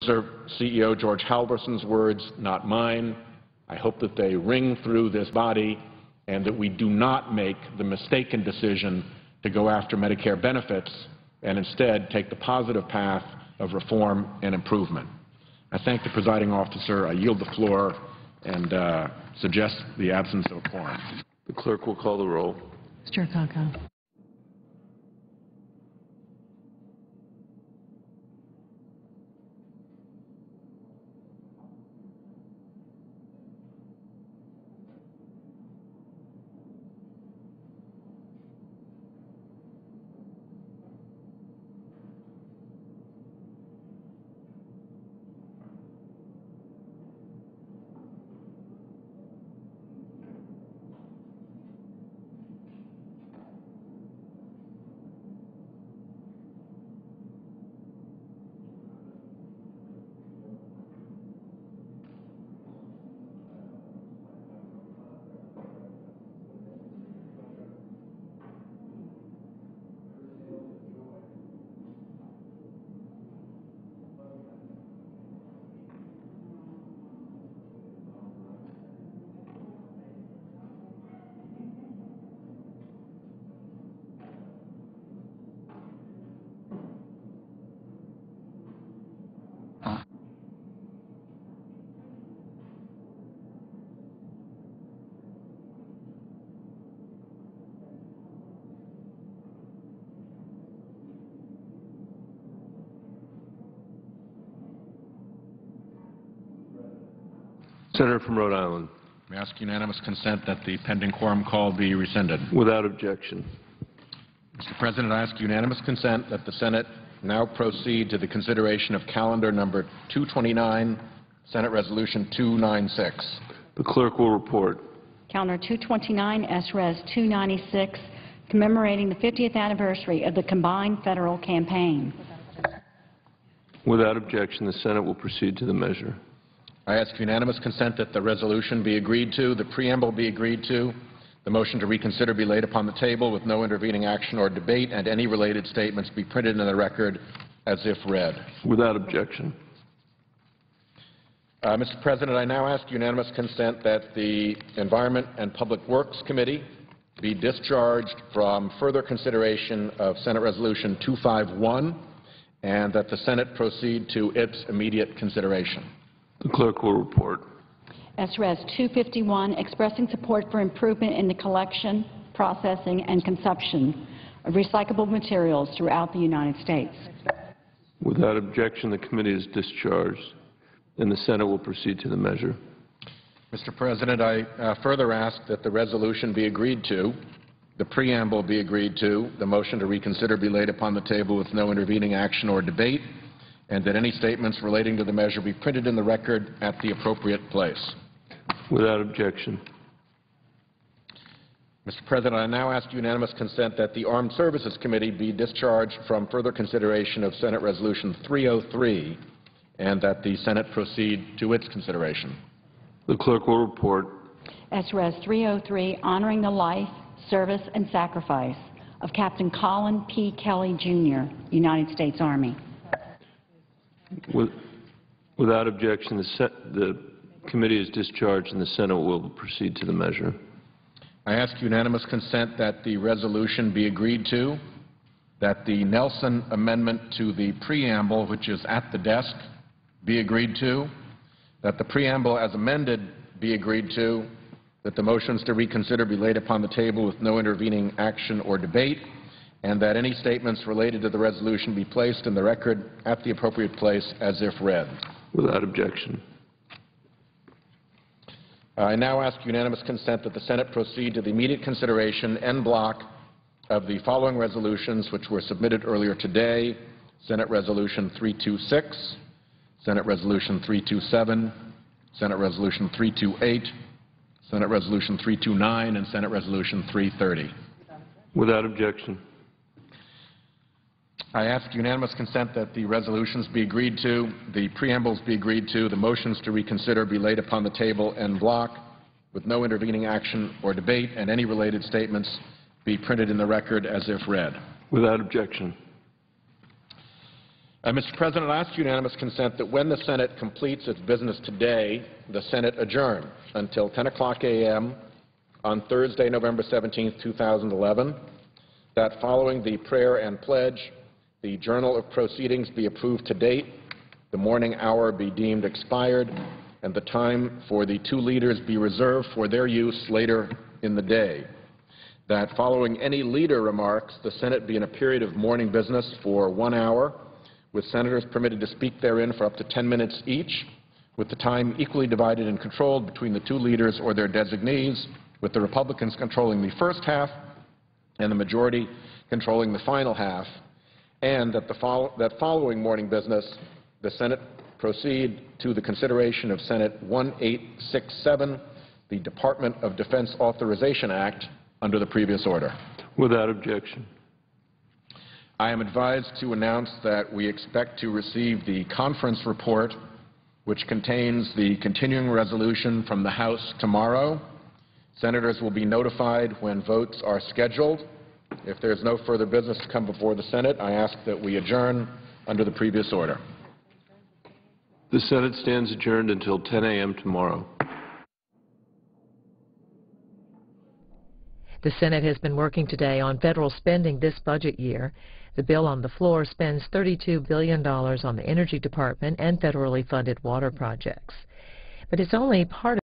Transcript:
CEO George Halverson's words, not mine. I hope that they ring through this body and that we do not make the mistaken decision to go after Medicare benefits and instead take the positive path of reform and improvement. I thank the presiding officer. I yield the floor and suggest the absence of a quorum. The clerk will call the roll. Mr. Akaka. Senator from Rhode Island. May I ask unanimous consent that the pending quorum call be rescinded? Without objection. Mr. President, I ask unanimous consent that the Senate now proceed to the consideration of calendar number 229, Senate Resolution 296. The clerk will report. Calendar 229, S-Res 296, commemorating the 50th anniversary of the combined federal campaign. Without objection, the Senate will proceed to the measure. I ask unanimous consent that the resolution be agreed to, the preamble be agreed to, the motion to reconsider be laid upon the table with no intervening action or debate, and any related statements be printed in the record as if read. Without objection. Mr. President, I now ask unanimous consent that the Environment and Public Works Committee be discharged from further consideration of Senate Resolution 251 and that the Senate proceed to its immediate consideration. The clerk will report. S-Res 251, expressing support for improvement in the collection, processing, and consumption of recyclable materials throughout the United States. Without objection, the committee is discharged, and the Senate will proceed to the measure. Mr. President, I further ask that the resolution be agreed to, the preamble be agreed to, the motion to reconsider be laid upon the table with no intervening action or debate, and that any statements relating to the measure be printed in the record at the appropriate place. Without objection. Mr. President, I now ask unanimous consent that the Armed Services Committee be discharged from further consideration of Senate Resolution 303 and that the Senate proceed to its consideration. The clerk will report. S-Res 303, honoring the life, service, and sacrifice of Captain Colin P. Kelly, Jr., United States Army. Without objection, the committee is discharged and the Senate will proceed to the measure. I ask unanimous consent that the resolution be agreed to, that the Nelson amendment to the preamble, which is at the desk, be agreed to, that the preamble as amended be agreed to, that the motions to reconsider be laid upon the table with no intervening action or debate, and that any statements related to the resolution be placed in the record at the appropriate place as if read. Without objection. I now ask unanimous consent that the Senate proceed to the immediate consideration en bloc of the following resolutions which were submitted earlier today: Senate Resolution 326, Senate Resolution 327, Senate Resolution 328, Senate Resolution 329, and Senate Resolution 330. Without objection. I ask unanimous consent that the resolutions be agreed to, the preambles be agreed to, the motions to reconsider be laid upon the table en bloc with no intervening action or debate, and any related statements be printed in the record as if read. Without objection. Mr. President, I ask unanimous consent that when the Senate completes its business today, the Senate adjourn until 10 o'clock a.m. on Thursday, November 17, 2011, that following the prayer and pledge, the Journal of Proceedings be approved to date, the morning hour be deemed expired, and the time for the two leaders be reserved for their use later in the day. That following any leader remarks, the Senate be in a period of morning business for 1 hour, with senators permitted to speak therein for up to 10 minutes each, with the time equally divided and controlled between the two leaders or their designees, with the Republicans controlling the first half and the majority controlling the final half, and that following morning business, the Senate proceed to the consideration of Senate 1867, the Department of Defense Authorization Act, under the previous order. Without objection. I am advised to announce that we expect to receive the conference report, which contains the continuing resolution from the House tomorrow. Senators will be notified when votes are scheduled. If there is no further business to come before the Senate, I ask that we adjourn under the previous order. The Senate stands adjourned until 10 a.m. tomorrow. The Senate has been working today on federal spending this budget year. The bill on the floor spends $32 billion on the Energy Department and federally funded water projects. But it's only part of